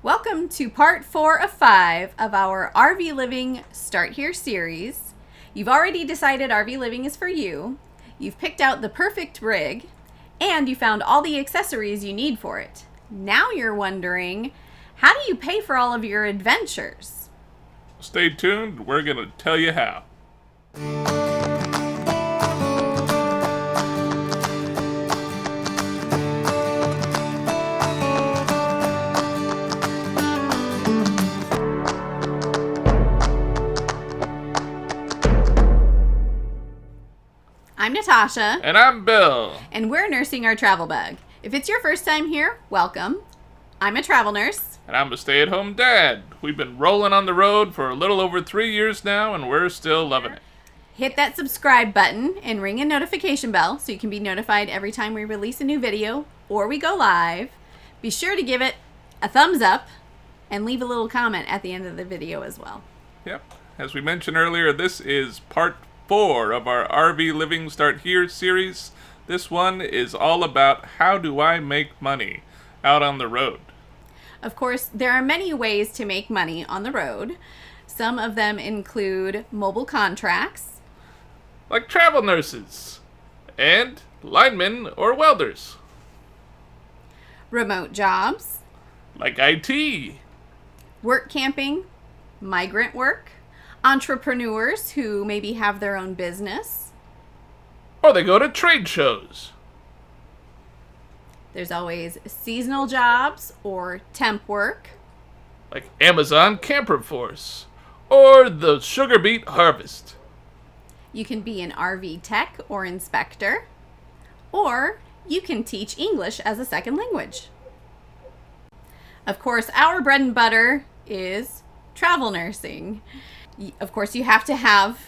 Welcome to part 4 of 5 of our RV Living Start Here series. You've already decided RV Living is for you. You've picked out the perfect rig, and you found all the accessories you need for it. Now you're wondering, how do you pay for all of your adventures? Stay tuned, we're going to tell you how. I'm Natasha. And I'm Bill. And we're nursing our travel bug. If it's your first time here, welcome. I'm a travel nurse. And I'm a stay-at-home dad. We've been rolling on the road for a little over 3 years now, and we're still loving it. Hit that subscribe button and ring a notification bell so you can be notified every time we release a new video or we go live. Be sure to give it a thumbs up and leave a little comment at the end of the video as well. Yep. As we mentioned earlier, this is part 4 of our RV Living Start Here series. This one is all about how do I make money out on the road. Of course, there are many ways to make money on the road. Some of them include mobile contracts, like travel nurses and linemen or welders. Remote jobs, like IT, work camping, migrant work, entrepreneurs who maybe have their own business, or they go to trade shows. There's always seasonal jobs or temp work, like Amazon Camper Force or the sugar beet harvest. You can be an RV tech or inspector, or you can teach English as a second language. Of course, our bread and butter is travel nursing. Of course, you have to have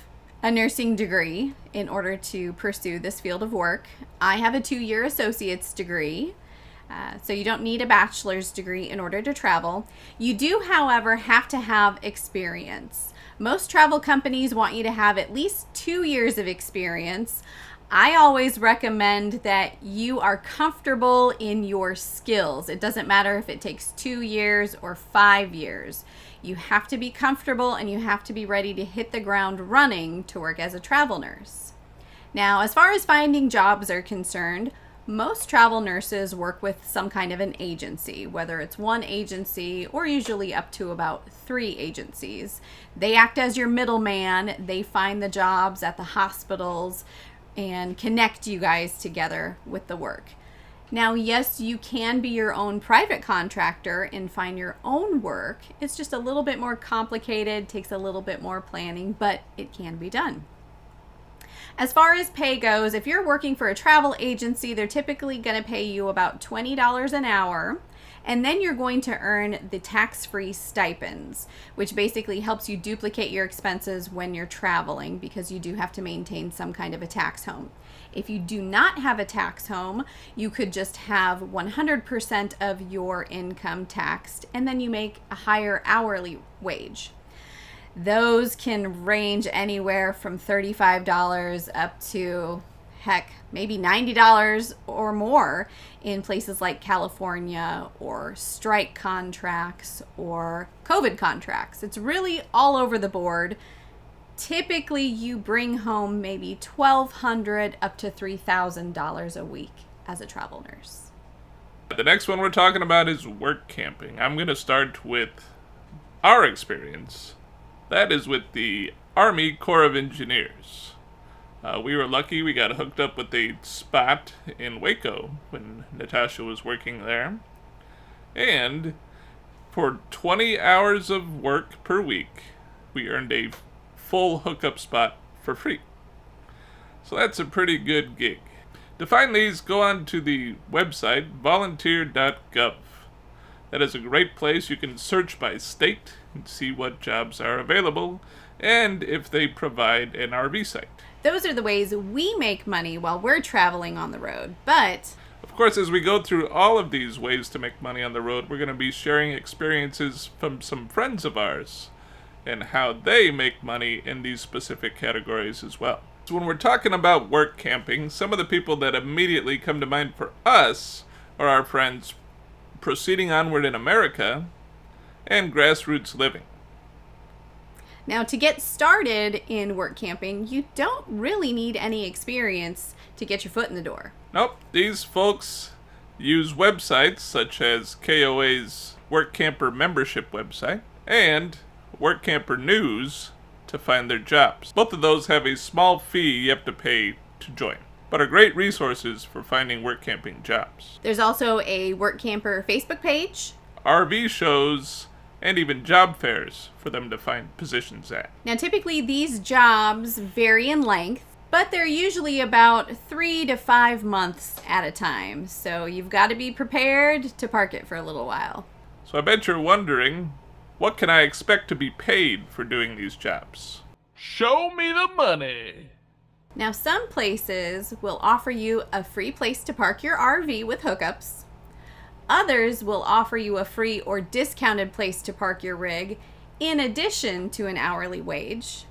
a nursing degree in order to pursue this field of work. I have a 2-year associate's degree, so you don't need a bachelor's degree in order to travel. You do, however, have to have experience. Most travel companies want you to have at least 2 years of experience. I always recommend that you are comfortable in your skills. It doesn't matter if it takes 2 years or 5 years. You have to be comfortable and you have to be ready to hit the ground running to work as a travel nurse. Now, as far as finding jobs are concerned, most travel nurses work with some kind of an agency, whether it's one agency or usually up to about 3 agencies. They act as your middleman. They find the jobs at the hospitals and connect you guys together with the work. Now, yes, you can be your own private contractor and find your own work. It's just a little bit more complicated, takes a little bit more planning, but it can be done. As far as pay goes, if you're working for a travel agency, they're typically going to pay you about $20 an hour, and then you're going to earn the tax-free stipends, which basically helps you duplicate your expenses when you're traveling because you do have to maintain some kind of a tax home. If you do not have a tax home, you could just have 100% of your income taxed, and then you make a higher hourly wage. Those can range anywhere from $35 up to, heck, maybe $90 or more in places like California, or strike contracts or COVID contracts. It's really all over the board. Typically, you bring home maybe $1,200 up to $3,000 a week as a travel nurse. The next one we're talking about is work camping. I'm going to start with our experience. That is with the Army Corps of Engineers. We were lucky we got hooked up with a S.W.A.T in Waco when Natasha was working there. And for 20 hours of work per week, we earned a full hookup spot for free. So that's a pretty good gig. To find these, go on to the website volunteer.gov. That is a great place. You can search by state and see what jobs are available and if they provide an RV site. Those are the ways we make money while we're traveling on the road, but of course, as we go through all of these ways to make money on the road, we're going to be sharing experiences from some friends of ours and how they make money in these specific categories as well. So when we're talking about work camping, some of the people that immediately come to mind for us are our friends Proceeding Onward in America and Grassroots Living. Now, to get started in work camping, you don't really need any experience to get your foot in the door. Nope, these folks use websites such as KOA's Work Camper membership website and Work Camper News to find their jobs. Both of those have a small fee you have to pay to join, but are great resources for finding work camping jobs. There's also a Work Camper Facebook page, RV shows, and even job fairs for them to find positions at. Now, typically these jobs vary in length, but they're usually about 3 to 5 months at a time. So you've got to be prepared to park it for a little while. So I bet you're wondering, what can I expect to be paid for doing these jobs? Show me the money! Now, some places will offer you a free place to park your RV with hookups. Others will offer you a free or discounted place to park your rig in addition to an hourly wage.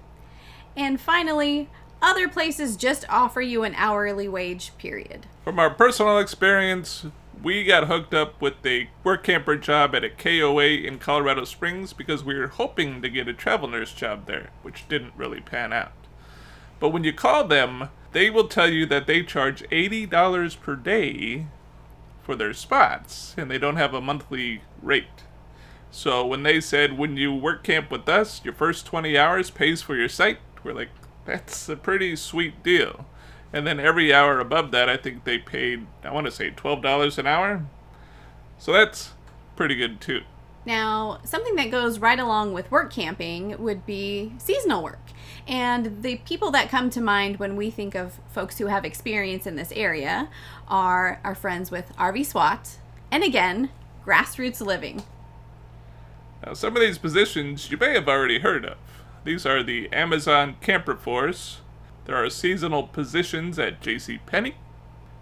And finally, other places just offer you an hourly wage, period. From our personal experience, we got hooked up with a work camper job at a KOA in Colorado Springs because we were hoping to get a travel nurse job there, which didn't really pan out. But when you call them, they will tell you that they charge $80 per day for their spots, and they don't have a monthly rate. So when they said, when you work camp with us, your first 20 hours pays for your site, we're like, that's a pretty sweet deal. And then every hour above that, I think they paid, I want to say $12 an hour. So that's pretty good too. Now, something that goes right along with work camping would be seasonal work. And the people that come to mind when we think of folks who have experience in this area are our friends with S.W.A.T. and again, Grassroots Living. Now, some of these positions you may have already heard of. These are the Amazon Camper Force. There are seasonal positions at J.C.Penney.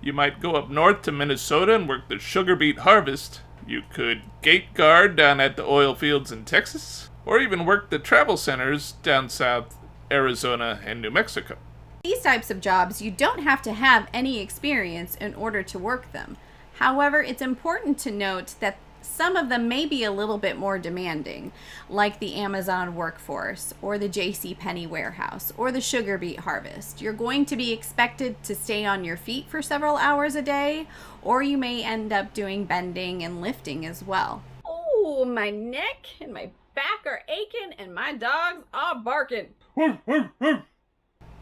You might go up north to Minnesota and work the sugar beet harvest. You could gate guard down at the oil fields in Texas, or even work the travel centers down south, Arizona and New Mexico. These types of jobs, you don't have to have any experience in order to work them. However, it's important to note that some of them may be a little bit more demanding, like the Amazon workforce, or the J.C.Penney warehouse, or the sugar beet harvest. You're going to be expected to stay on your feet for several hours a day, or you may end up doing bending and lifting as well. Oh, my neck and my back are aching, and my dogs are barking.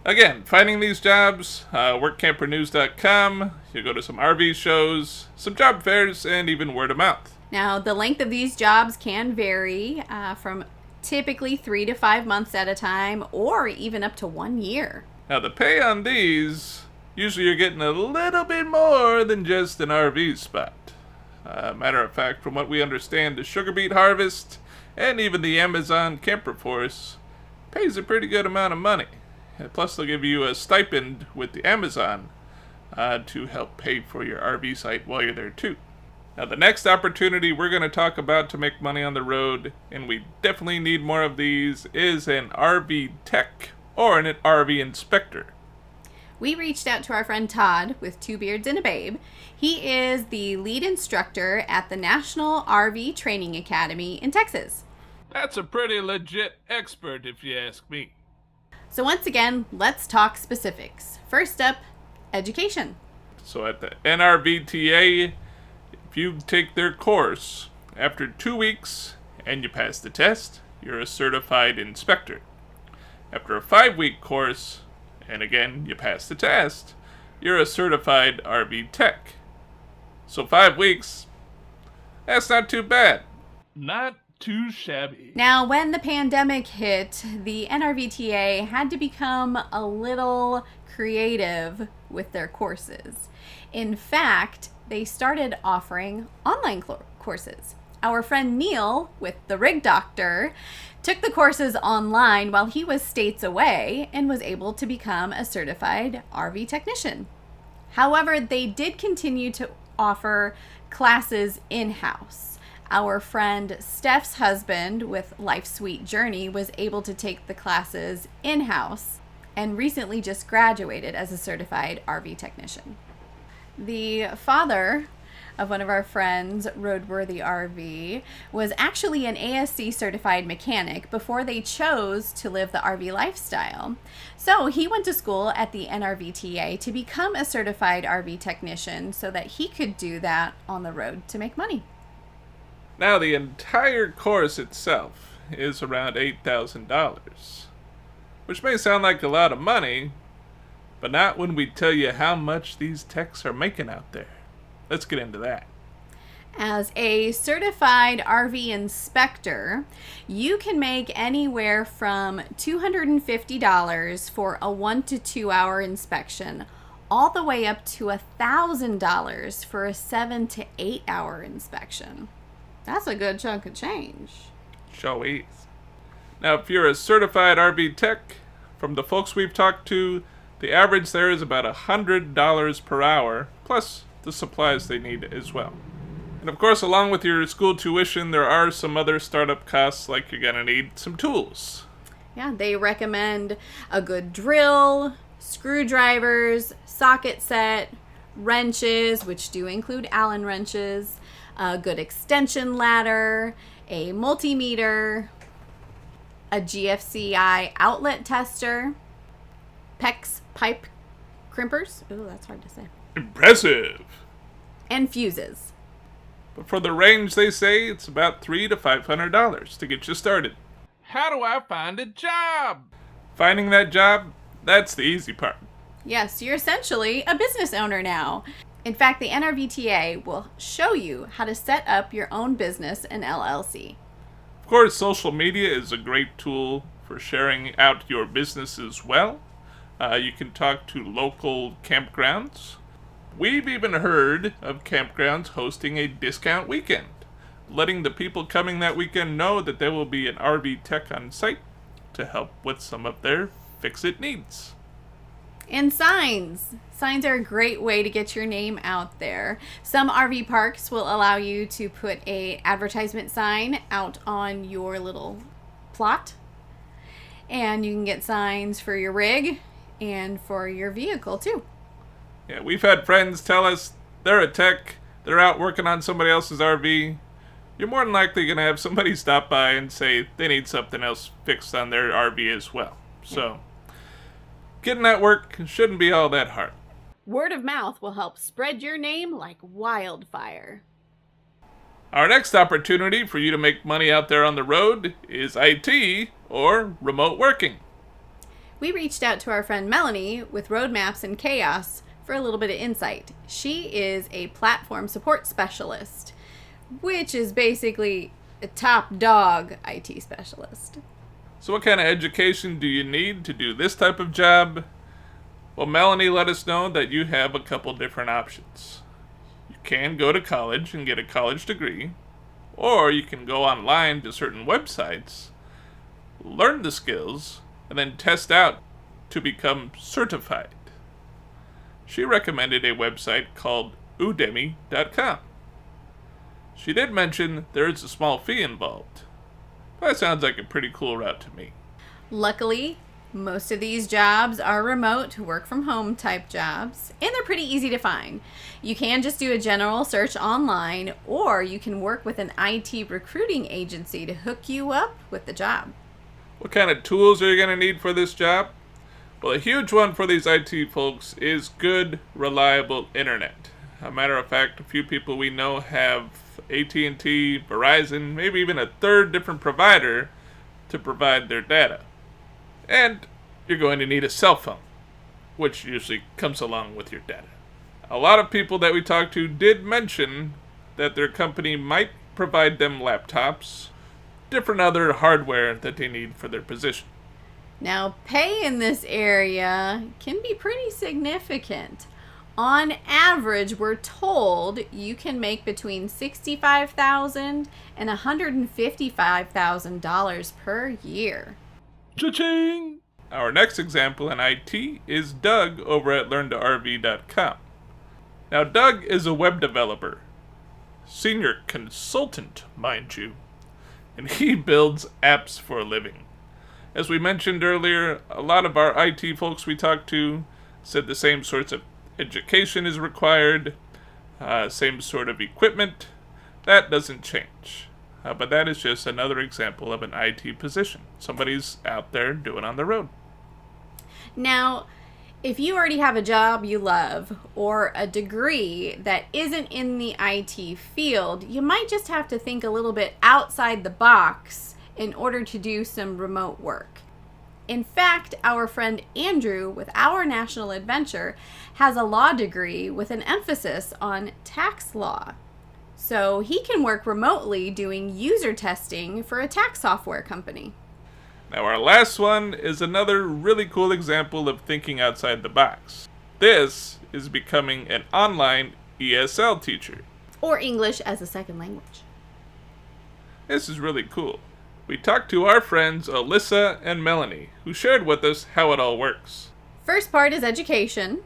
Again, finding these jobs, workcampernews.com. You go to some RV shows, some job fairs, and even word of mouth. Now, the length of these jobs can vary from typically 3 to 5 months at a time, or even up to 1 year. Now, the pay on these, usually you're getting a little bit more than just an RV spot. Matter of fact, from what we understand, the sugar beet harvest and even the Amazon Camper Force pays a pretty good amount of money. And plus, they'll give you a stipend with the Amazon to help pay for your RV site while you're there too. Now, the next opportunity we're going to talk about to make money on the road, and we definitely need more of these, is an RV tech or an RV inspector. We reached out to our friend Todd with 2 beards and a babe. He is the lead instructor at the National RV Training Academy in Texas. That's a pretty legit expert if you ask me. So once again, let's talk specifics. First up, education. So at the NRVTA, if you take their course, after 2 weeks and you pass the test, you're a certified inspector. After a 5-week course, and again you pass the test, you're a certified RV tech. So 5 weeks, that's not too bad. Not too shabby. Now, when the pandemic hit, the NRVTA had to become a little creative with their courses. In fact, they started offering online courses. Our friend Neil, with the Rig Doctor, took the courses online while he was states away and was able to become a certified RV technician. However, they did continue to offer classes in-house. Our friend Steph's husband with Life's Sweet Journey was able to take the classes in-house and recently just graduated as a certified RV technician. The father of one of our friends, Roadworthy RV, was actually an ASC certified mechanic before they chose to live the RV lifestyle. So he went to school at the NRVTA to become a certified RV technician so that he could do that on the road to make money. Now, the entire course itself is around $8,000, which may sound like a lot of money, but not when we tell you how much these techs are making out there. Let's get into that. As a certified RV inspector, you can make anywhere from $250 for a 1 to 2 hour inspection, all the way up to $1,000 for a 7 to 8 hour inspection. That's a good chunk of change. Show is. Now, if you're a certified RV tech, from the folks we've talked to, the average there is about $100 per hour, plus the supplies they need as well. And of course, along with your school tuition, there are some other startup costs, like you're going to need some tools. Yeah, they recommend a good drill, screwdrivers, socket set, wrenches, which do include Allen wrenches, a good extension ladder, a multimeter, a GFCI outlet tester, PEX pipe crimpers. Ooh, that's hard to say. Impressive! And fuses. But for the range, they say it's about $300 to $500 to get you started. How do I find a job? Finding that job, that's the easy part. Yes, you're essentially a business owner now. In fact, the NRVTA will show you how to set up your own business and LLC. Of course, social media is a great tool for sharing out your business as well. You can talk to local campgrounds. We've even heard of campgrounds hosting a discount weekend, letting the people coming that weekend know that there will be an RV tech on site to help with some of their fix-it needs. And signs. Signs are a great way to get your name out there. Some RV parks will allow you to put an advertisement sign out on your little plot. And you can get signs for your rig and for your vehicle too. Yeah, we've had friends tell us they're a tech, they're out working on somebody else's RV. You're more than likely going to have somebody stop by and say they need something else fixed on their RV as well. So, getting that work shouldn't be all that hard. Word of mouth will help spread your name like wildfire. Our next opportunity for you to make money out there on the road is IT, or remote working. We reached out to our friend Melanie with Roadmaps and Chaos for a little bit of insight. She is a platform support specialist, which is basically a top dog IT specialist. So what kind of education do you need to do this type of job? Well, Melanie let us know that you have a couple different options. You can go to college and get a college degree, or you can go online to certain websites, learn the skills, and then test out to become certified. She recommended a website called udemy.com. She did mention there is a small fee involved. That sounds like a pretty cool route to me. Luckily, most of these jobs are remote, work from home type jobs, and they're pretty easy to find. You can just do a general search online, or you can work with an IT recruiting agency to hook you up with the job. What kind of tools are you going to need for this job? Well, a huge one for these IT folks is good, reliable internet. As a matter of fact, a few people we know have AT&T, Verizon, maybe even a third different provider to provide their data. And you're going to need a cell phone, which usually comes along with your data. A lot of people that we talked to did mention that their company might provide them laptops, different other hardware that they need for their position. Now, pay in this area can be pretty significant. On average, we're told you can make between $65,000 and $155,000 per year. Cha-ching! Our next example in IT is Doug over at learn2rv.com. Now, Doug is a web developer, senior consultant, mind you, and he builds apps for a living. As we mentioned earlier, a lot of our IT folks we talked to said the same sorts of education is required. same sort of equipment. That doesn't change. But that is just another example of an IT position. Somebody's out there doing on the road. Now, if you already have a job you love or a degree that isn't in the IT field, you might just have to think a little bit outside the box in order to do some remote work. In fact, our friend Andrew with Our National Adventure has a law degree with an emphasis on tax law. So he can work remotely doing user testing for a tax software company. Now our last one is another really cool example of thinking outside the box. This is becoming an online ESL teacher. Or English as a second language. This is really cool. We talked to our friends Alyssa and Melanie, who shared with us how it all works. First part is education.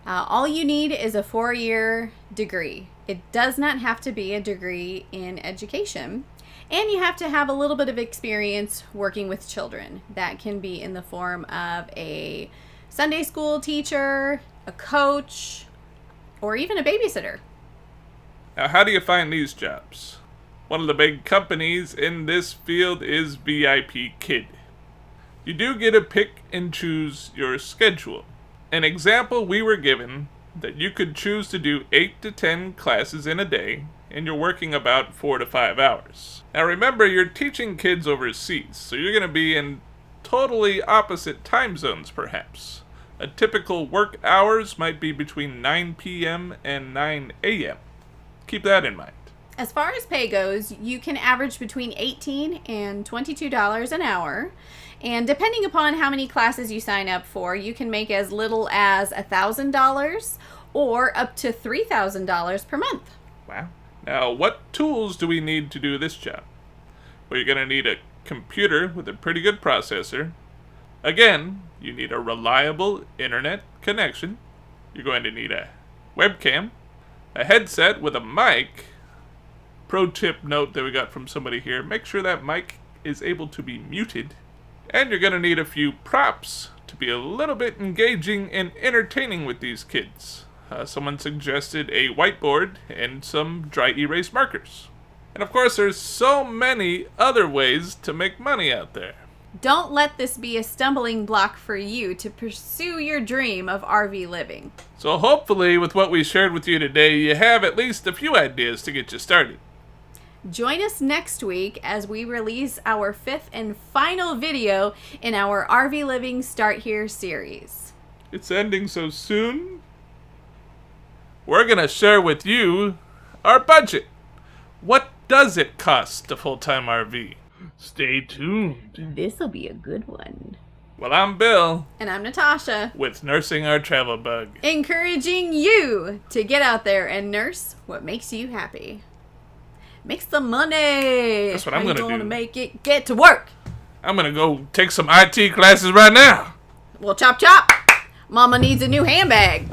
All you need is a 4-year degree. It does not have to be a degree in education. And you have to have a little bit of experience working with children. That can be in the form of a Sunday school teacher, a coach, or even a babysitter. Now, how do you find these jobs? One of the big companies in this field is VIP Kid. You do get to pick and choose your schedule. An example we were given that you could choose to do 8 to 10 classes in a day, and you're working about 4 to 5 hours. Now remember, you're teaching kids overseas, so you're going to be in totally opposite time zones perhaps. A typical work hours might be between 9 p.m. and 9 a.m. Keep that in mind. As far as pay goes, you can average between $18 and $22 an hour. And depending upon how many classes you sign up for, you can make as little as $1,000 or up to $3,000 per month. Wow. Now, what tools do we need to do this job? Well, you're going to need a computer with a pretty good processor. Again, you need a reliable internet connection. You're going to need a webcam, a headset with a mic. Pro tip note that we got from somebody here, make sure that mic is able to be muted. And you're going to need a few props to be a little bit engaging and entertaining with these kids. Someone suggested a whiteboard and some dry erase markers. And of course, there's so many other ways to make money out there. Don't let this be a stumbling block for you to pursue your dream of RV living. So hopefully, with what we shared with you today, you have at least a few ideas to get you started. Join us next week as we release our 5th and final video in our RV Living Start Here series. It's ending so soon. We're going to share with you our budget. What does it cost to full-time RV? Stay tuned. This'll be a good one. Well, I'm Bill. And I'm Natasha. With Nursing Our Travel Bug. Encouraging you to get out there and nurse what makes you happy. Make some money. That's what I'm going to do. How you going to make it? Get to work. I'm going to go take some IT classes right now. Well, chop chop. Mama needs a new handbag.